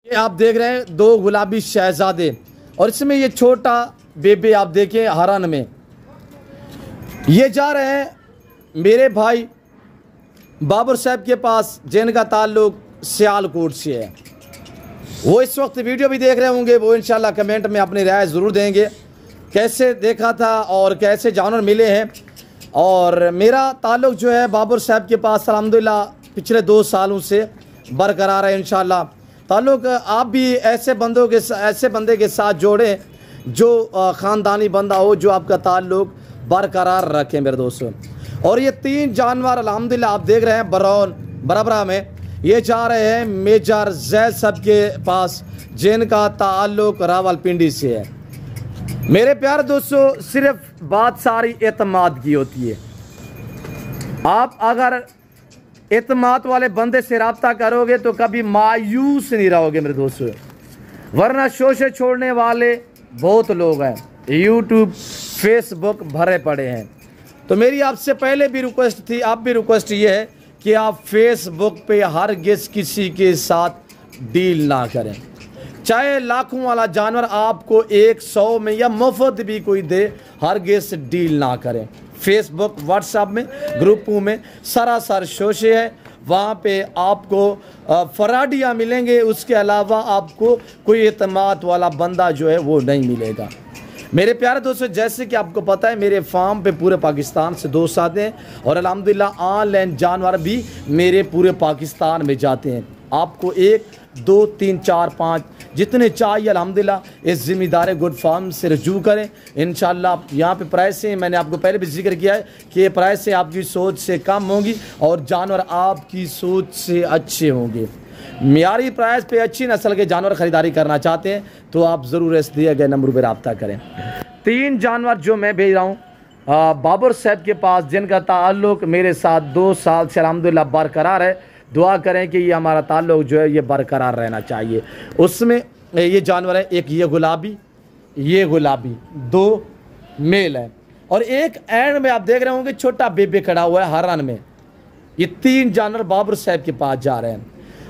ये आप देख रहे हैं दो गुलाबी शहजादे, और इसमें ये छोटा बेबे आप देखें हरन में। ये जा रहे हैं मेरे भाई बाबर साहब के पास, जिनका ताल्लुक सियालकोट से है। वो इस वक्त वीडियो भी देख रहे होंगे, वो इंशाल्लाह कमेंट में अपनी राय ज़रूर देंगे कैसे देखा था और कैसे जानवर मिले हैं। और मेरा ताल्लुक जो है बाबर साहब के पास अल्हम्दुलिल्लाह पिछले 2 सालों से बरकरार है इंशाल्लाह। ताल्लुक आप भी ऐसे बंदे के साथ जोड़ें जो ख़ानदानी बंदा हो, जो आपका ताल्लुक बरकरार रखें मेरे दोस्तों। और ये 3 जानवर अल्हम्दुलिल्लाह आप देख रहे हैं बरौन बरबरा में, ये जा रहे हैं मेजर जैद साहब के पास, जिनका ताल्लुक रावलपिंडी से है। मेरे प्यारे दोस्तों, सिर्फ बात सारी एतमाद की होती है। आप अगर एतमाद वाले बंदे से रब्ता करोगे तो कभी मायूस नहीं रहोगे मेरे दोस्तों, वरना शोशे छोड़ने वाले बहुत लोग हैं, यूट्यूब फेसबुक भरे पड़े हैं। तो मेरी आपसे पहले भी रिक्वेस्ट थी, आप भी रिक्वेस्ट ये है कि आप फेसबुक पे हरगिज़ किसी के साथ डील ना करें, चाहे लाखों वाला जानवर आपको 100 में या मुफ्त भी कोई दे, हरगिज़ डील ना करें। फेसबुक व्हाट्सएप में ग्रुपों में सरासर शोशे है, वहाँ पे आपको फराडियाँ मिलेंगे, उसके अलावा आपको कोई एतमाद वाला बंदा जो है वो नहीं मिलेगा। मेरे प्यारे दोस्तों, जैसे कि आपको पता है मेरे फार्म पे पूरे पाकिस्तान से दोस्त आते हैं, और अल्हम्दुलिल्लाह ऑनलाइन जानवर भी मेरे पूरे पाकिस्तान में जाते हैं। आपको 1, 2, 3, 4, 5 जितने चाहिए अल्हम्दुलिल्लाह इस ज़िम्मेदार गुड फार्म से रजू करें इंशाल्लाह। यहाँ पे प्राइसें मैंने आपको पहले भी जिक्र किया है कि ये प्राइसें आपकी सोच से कम होंगी और जानवर आपकी सोच से अच्छे होंगे। मियारी प्राइस पे अच्छी नस्ल के जानवर ख़रीदारी करना चाहते हैं तो आप ज़रूर इस दिए गए नंबर पर रब्ता करें। 3 जानवर जो मैं भेज रहा हूँ बाबर साहब के पास, जिनका ताल्लुक़ मेरे साथ 2 साल से अल्हम्दुलिल्लाह बरकरार है। दुआ करें कि ये हमारा ताल्लुक़ जो है ये बरकरार रहना चाहिए। उसमें ये जानवर है, एक ये गुलाबी 2 मेल है, और एक एंड में आप देख रहे होंगे छोटा बेबे खड़ा हुआ है हरन में। ये 3 जानवर बाबर साहब के पास जा रहे हैं,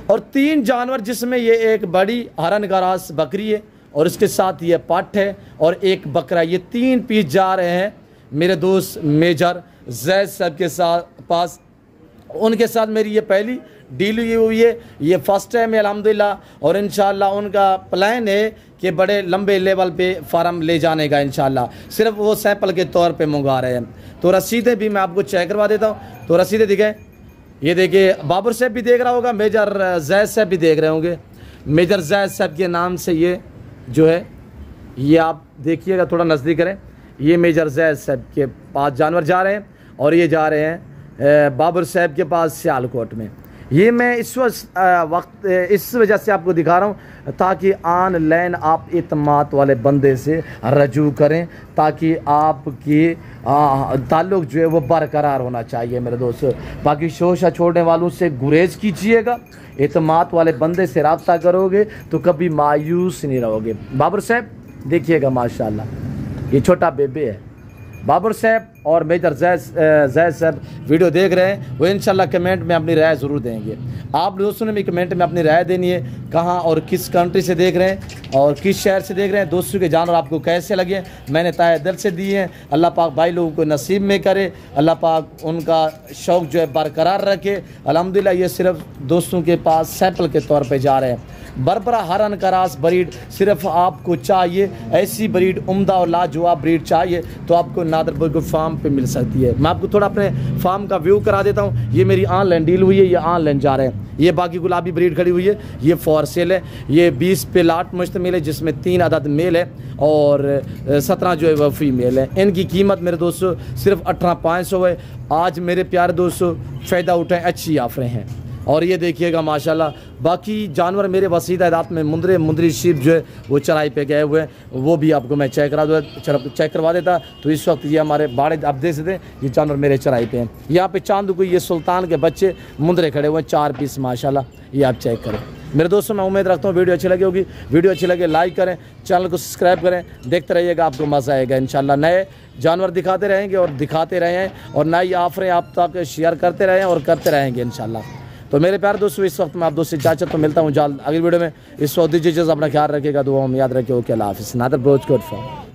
और 3 जानवर जिसमें ये एक बड़ी हरन गरास बकरी है और इसके साथ ये पट है और एक बकरा, ये 3 पीस जा रहे हैं मेरे दोस्त मेजर जैद साहब के पास। उनके साथ मेरी ये पहली डील हुई है, ये फर्स्ट टाइम है अल्हम्दुलिल्लाह, और इंशाल्लाह उनका प्लान है कि बड़े लंबे लेवल पे फार्म ले जाने का इंशाल्लाह। सिर्फ वो सैंपल के तौर पे मंगवा रहे हैं। तो रसीदें भी मैं आपको चेक करवा देता हूँ। तो रसीदें दिखाएं, ये देखिए बाबर साहब भी देख रहा होगा, मेजर जैद साहब भी देख रहे होंगे। मेजर जैद साहब के नाम से ये जो है ये आप देखिएगा, थोड़ा नज़दीक करें, ये मेजर जैद साहब के पास जानवर जा रहे हैं, और ये जा रहे हैं बाबर साहब के पास सियालकोट में। ये मैं इस वक्त इस वजह से आपको दिखा रहा हूँ ताकि ऑनलाइन आप एतमाद वाले बंदे से रजू करें, ताकि आपकी ताल्लुक़ जो है वो बरकरार होना चाहिए मेरे दोस्तों। बाकी शोशा छोड़ने वालों से गुरेज कीजिएगा, एतमाद वाले बंदे से रब्ता करोगे तो कभी मायूस नहीं रहोगे। बाबर साहब देखिएगा माशाल्लाह, ये छोटा बेबे है। बाबर साहब और मेजर जैद साहब वीडियो देख रहे हैं, वो इंशाल्लाह कमेंट में अपनी राय ज़रूर देंगे। आप दोस्तों ने भी कमेंट में अपनी राय देनी है, कहाँ और किस कंट्री से देख रहे हैं और किस शहर से देख रहे हैं। दोस्तों के जानवर आपको कैसे लगे, मैंने तहे दिल से दिए हैं। अल्लाह पाक भाई लोगों को नसीब में करे, अल्लाह पाक उनका शौक़ जो है बरकरार रखे। अल्हम्दुलिल्लाह ये सिर्फ दोस्तों के पास सैंपल के तौर पर जा रहे हैं। बरबरा हरन करास ब्रीड सिर्फ आपको चाहिए, ऐसी ब्रीड उम्दा और लाजवाब ब्रीड चाहिए तो आपको नादरपुर फार्म पे मिल सकती है। मैं आपको थोड़ा अपने फार्म का व्यू करा देता हूँ। ये मेरी ऑनलाइन डील हुई है, ये ऑनलाइन जा रहे हैं। ये बाकी गुलाबी ब्रीड खड़ी हुई है, ये फॉर सेल है। ये 20 पे लाट मुश्तमिल है, जिसमें 3 अदद मेल है और 17 जो है वह फीमेल है। इनकी कीमत मेरे दोस्तों सिर्फ 18,500 है। आज मेरे प्यारे दोस्तों फ़ायदा उठाएँ, अच्छी ऑफरें हैं। और ये देखिएगा माशाल्लाह, बाकी जानवर मेरे वसीद आदात में मुंदरी शीप जो है वो चराई पे गए हुए हैं, वो भी आपको मैं चेक करवा देता। तो इस वक्त ये हमारे बाड़े आप देख सकते हैं, ये जानवर मेरे चराई पे हैं। यहाँ पे चांद को ये सुल्तान के बच्चे मुंदरे खड़े हुए हैं, 4 पीस माशाल्लाह, ये आप चेक करें। मेरे दोस्तों मैं उम्मीद रखता हूँ वीडियो अच्छी लगी होगी। वीडियो अच्छी लगे लाइक करें, चैनल को सब्सक्राइब करें, देखते रहिएगा, आपको मज़ा आएगा इंशाल्लाह। नए जानवर दिखाते रहेंगे और दिखाते रहें, और नई ऑफरें आप तक शेयर करते रहें और करते रहेंगे इंशाल्लाह। तो मेरे प्यारे दोस्तों, इस वक्त मैं आप दोस्तों से इजाजत तो मिलता हूँ जल्द अगली वीडियो में। इस वक्त दीजिए, अपना ख्याल रखिएगा, दुआ में याद रखिए। ओके, अल्लाह हाफिज़। Nadar broach good for